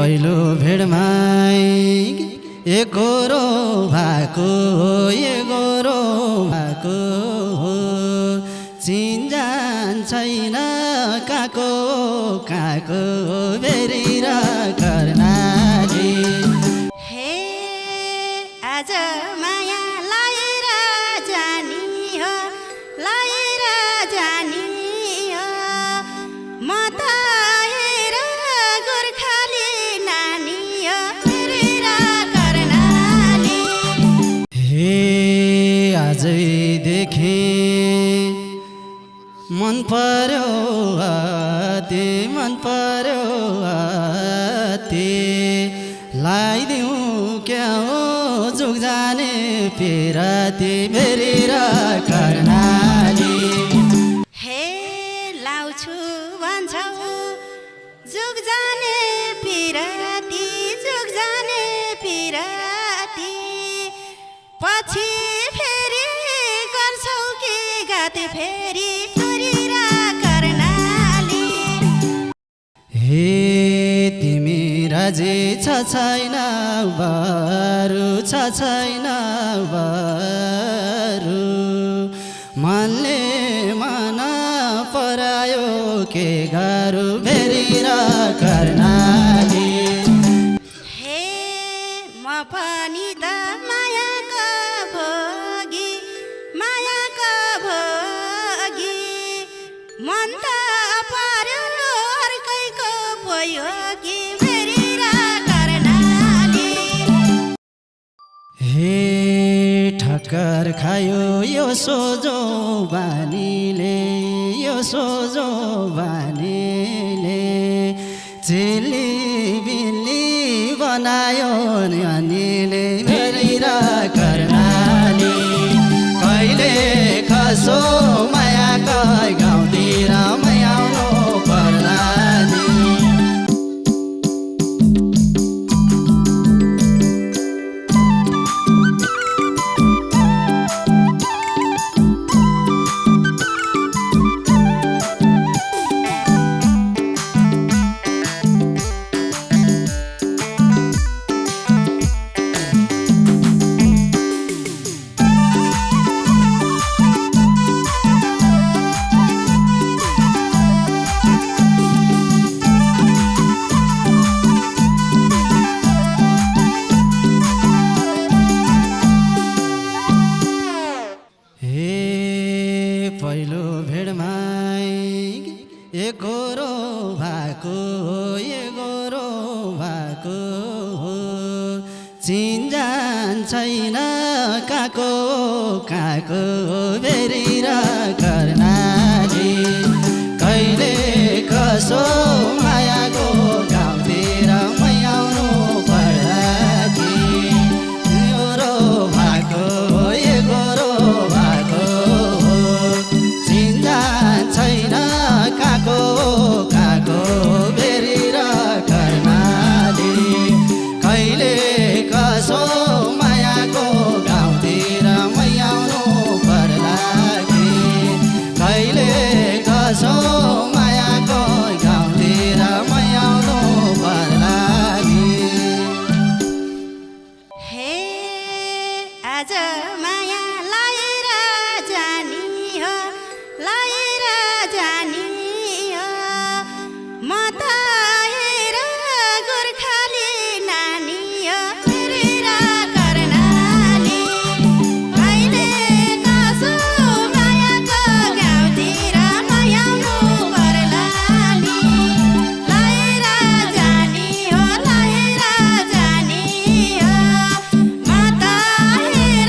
पहिलो भेडमा एकोरो भएको एकोरो भएको चिन्जान छैन काको काको बेरी र कर्णाली हे आज माया लाएर जानी हो लाएर जानी हो म त हेर गोर्खाली नानी हो बेरी र कर्णाली हे आजैदेखि मन पर्यो अति मन पर्यो अति लाइदिउँ क्या हो जुग जाने पिराती बेरी र कर्णाली हे लाउँछु भन्छौ जुग जाने पिराती जुग जाने पिराती पछि फेरि गर्छौ कि गात फेरि तिमी राजी छ छैन बरु छ छैन बरु मनले मन परायो के गरौँ बेरी र कर्णाली हे म पनि त मायाको भोगी मायाको भोगी मन त पर्यो हे ठक्कर खायो यो सोझो बानीले यो सोझो बानीले चिल्ली बिल्ली बनायो नानीले बेरी र कर्णाली कहिले खसो मायाको गाउँतिर आउनु पर्लानी पहिलो भेडमा एकोरो भएको एकोरो भएको चिन्जान छैन काको काको बेरी र कर्णाली कहिले कसो मायाको गाउँतिर आउनु पर्ला कि एकोरो भएको एकोरो भएको छैन काको काको बेरी र कर्णाली कहिले कसो मायाको गाउँतिर आउनु पर्ला कि कहिले कसो मायाको गाउँतिर आउनु पर्ला कि हे आज माया लाएर जानी हो लाएर जानी हो म त हेर गोर्खाली नानी हो बेरी र कर्णाली कहिले कसो मायाको गाउँतिर आउनु पर्ला नि लाएर जानी हो लाएर जानी हो म त हेर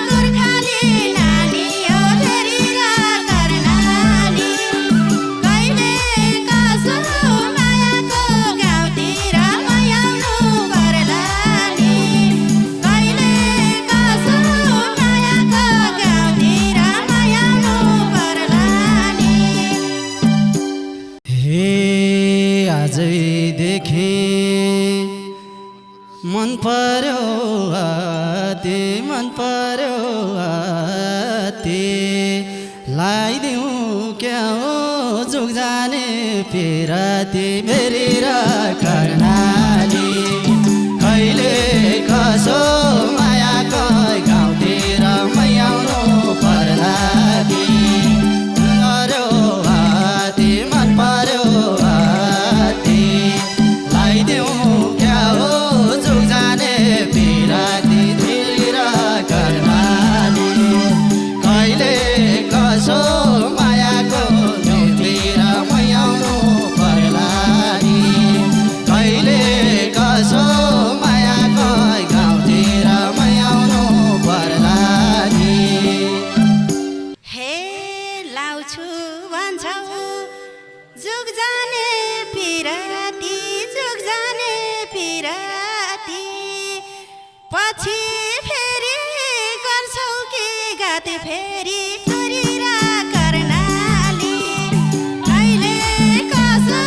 गोर्खाली नानी हो बेरी र कर्णाली कहिले कसो मायाको गाउँतिर आउनु पर्ला नि कहिले कसो मायाको गाउँतिर आउनु पर्ला नि हे आजैदेखि मन पर्यो अति मन पर्यो अति लाइदिउँ क्या हो जुग जाने पिराती भेरेर कर्णाली कहिले कसो मायाको गाउँतिर मैयाउनु पर्ला कि गर्यो हाती मन पर्यो हाती लाइदेऊ क्या हो जुग जाने पिराती भेरेर कर्णाली कहिले कसो मायाको गाउँतिर मैयाउनु पर्ला नि कहिले कसो मायाको गाउँतिर मैयाउनु पर्ला नि हे लाउँछु भन्छौ जुग जाने पिराती जुग जाने पिराती पछि फेरि गर्छौ कि गात फेरि गरेर कर्णाली कहिले कसो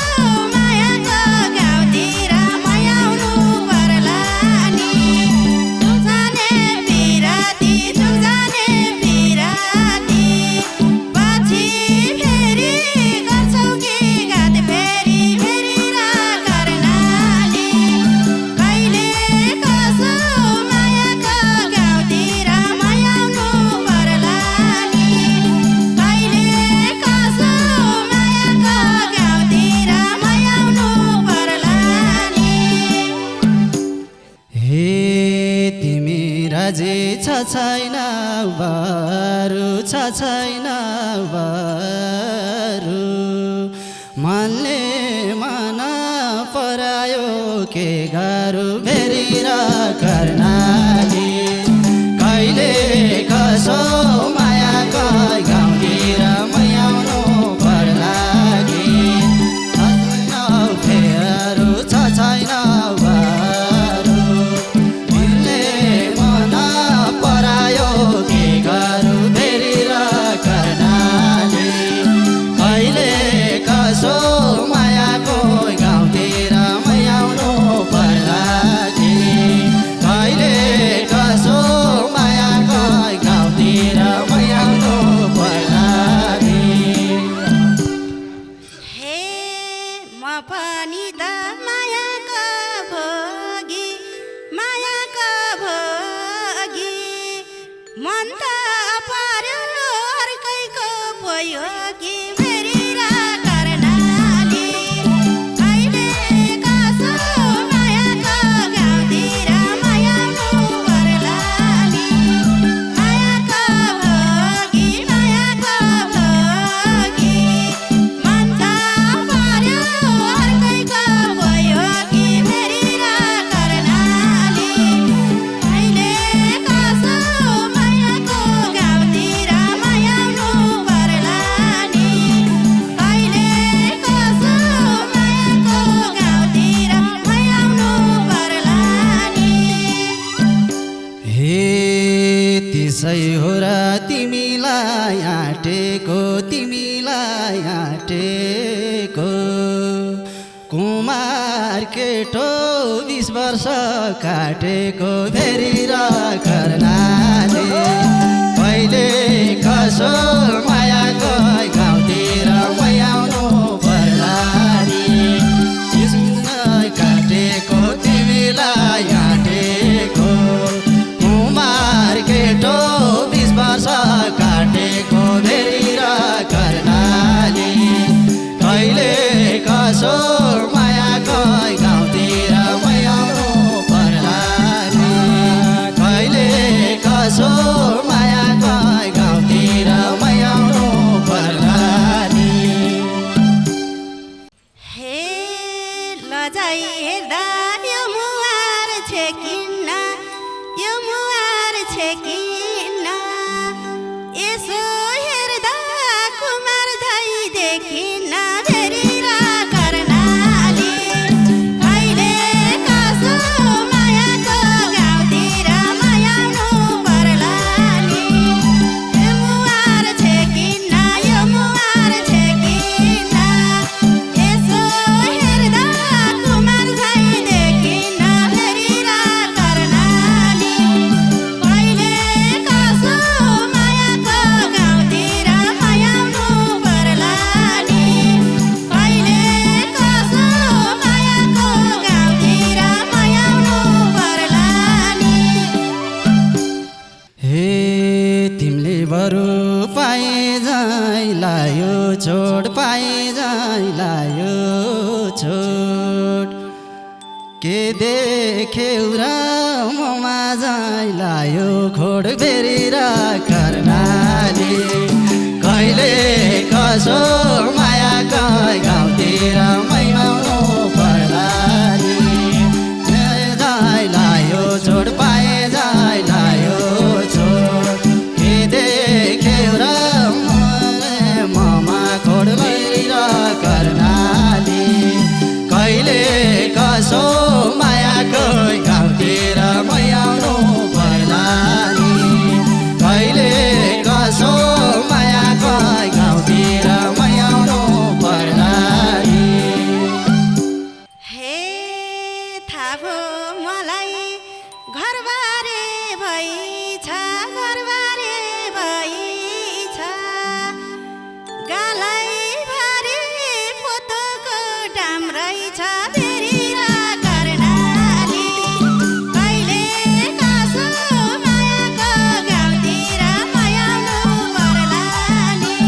मायाको गाउँतिर मैयाउनु पर्ला नि जुग जाने पिराती जुग जाने पिराती पछि फेरि गर्छौ कि गात फेरि फेरेर कर्णाली कहिले कसो मायाको गाउँतिर मैयाउनु पर्ला नि कहिले कसो मायाको गाउँतिर मैयाउनु पर्ला नि हे तिमी राजे छ छैन बारू छ छैन बारू मनले मन परायो के गाह्रो भेरेर कर्णाली कहिले कसो मायाको गाउँतिर मैयाउनु पर्ला कि फेरू छ छैन बारू मनले मन परायो के गाह्रो भेरेर कर्णाली कहिले कसो मायाको गाउँतिर मैयाउनु पर्ला कि कहिले कसो मायाको गाउँतिर मैयाउनु पर्ला कि हे म पनि त मायाको भोगी मन त पर्यो अर्कैको भयो कि भेरेर कर्णाली कहिले कसो मायाको गाउँतिर मैयाउनु पर्ला नि मायाको भोगी मन त पर्यो अर्कैको भयो कि भेरेर कर्णाली कहिले कसो मायाको गाउँतिर मैयाउनु पर्ला नि कहिले कसो मायाको गाउँतिर मैयाउनु पर्ला नि हे त्यसै हो र तिमीलाई आँटेको कुमार केटो 20 वर्ष काटेको भेरेर कर्णाली कहिले कसो मायाको गाउँतिर मैयाउनु पर्ला नि काटेको तिमीलाई आँटेको कुमार केटो 20 वर्ष काटेको भेरेर कर्णाली कहिले कसो मायाको गाउँतिर मैयाउनु पर्ला नि कहिले कसो मायाको गाउँतिर मैयाउनु पर्ला नि हे लजाइ हेर्दा यो मुहार छेकिन्न यसो हेर्दा कुमार झै देखिन्न भेरेर कर्णाली कहिले कसो मायाको गाउँतिर मैयाउनु पर्ला नि यो मुहार छेकिन्न यसो हेर्दा कुमार झै छोट के देख्यौ र ममा झैँ लायो खोड फेरि र कर्णाली कहिले कसो माया गाउँतिर मैमाउनु पर्ला नि झैँ लायो छोड पाए झैँ लायो छोड के देख्यौ र ममा खोड फेरि र कर्णाली कहिले कसो मायाको गाउँतिर मैआउनु पर्ला नि कहिले कसो मायाको गाउँतिर मैआउनु पर्ला नि हे थाहा भो मलाई घरबारे भइछ घरबारे भइछ गालैभरि पोतोको डाम रहेछ फेरि र कर्णाली कहिले कसो मायाको गाउँतिर मैआउनु पर्ला नि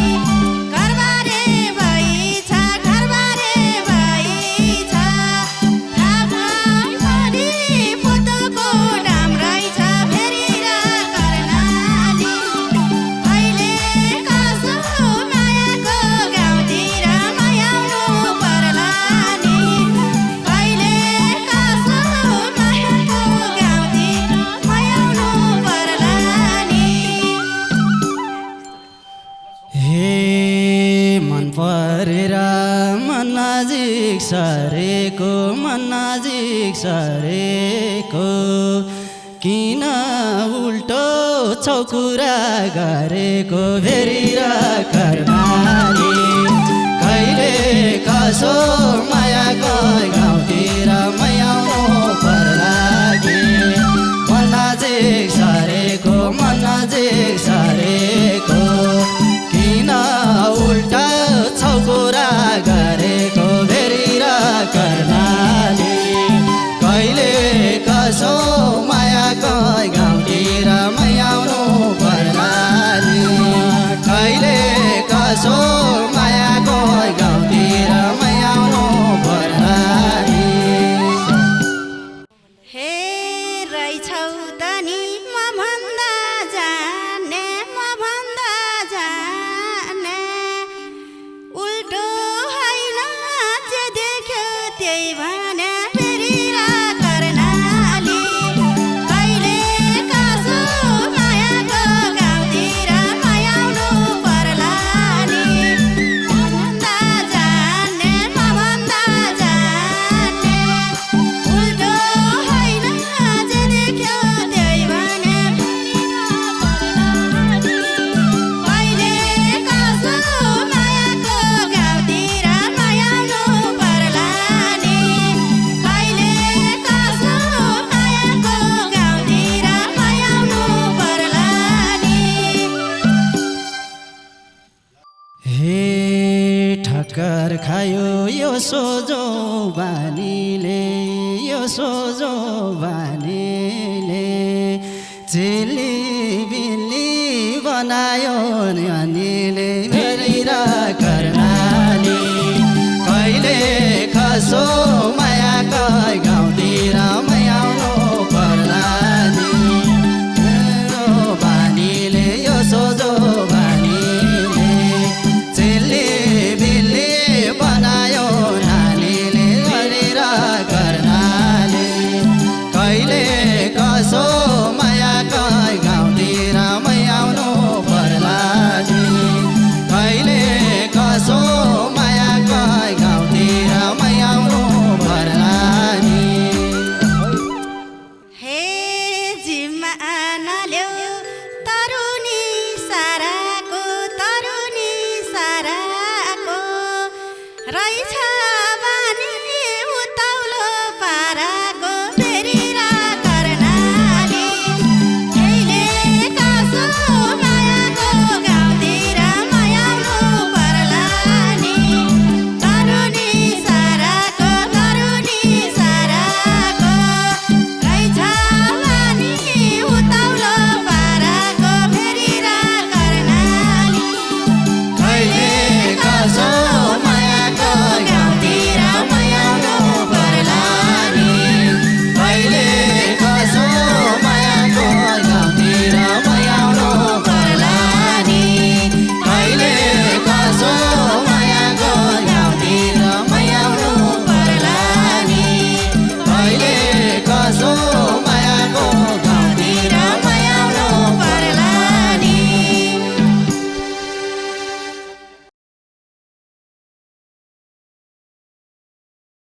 घरबारे भइछ घरबारे भइछ गालैभरि पोतोको डाम रहेछ फेरि र कर्णाली कहिले कसो मायाको गाउँतिर मैआउनु पर्ला नि कहिले कसो मायाको गाउँतिर मैआउनु पर्ला नि हे मन परेर मन नजिक सरेको मन नजिक सरेको किन उल्टो चौकुरा गरेको फेरि र कर्णाली कहिले कसो मायाको गाउँतिर मैआउनु पर्ला कि मन नजिक सरेको मन नजिक सरेको किन उल्टा चौकुरा गरेको फेरि र कर्णाली कहिले कसो मायाको गाउँतिर मैआउनु पर्ला नि कहिले कसो मायाको गाउँतिर मैआउनु पर्ला नि हे रहेछौ त नि म भन्दा जाने उल्टो होइन जे देख्यो त्यही भने फेरि र कर्णाली कहिले कसो मायाको गाउँतिर मैआउनु पर्ला नि म भन्दा जाने उल्टो होइन जे देख्यो त्यही भने फेरि र कर्णाली कहिले कसो मायाको गाउँतिर मैआउनु पर्ला नि कहिले कसो मायाको गाउँतिर मैआउनु पर्ला नि हे ठक्कर खायो यो सोझो बानीले यो सोझो बानीले चेली बिल्ली बनायो नानीले फेरि र कर्णाली कहिले कसो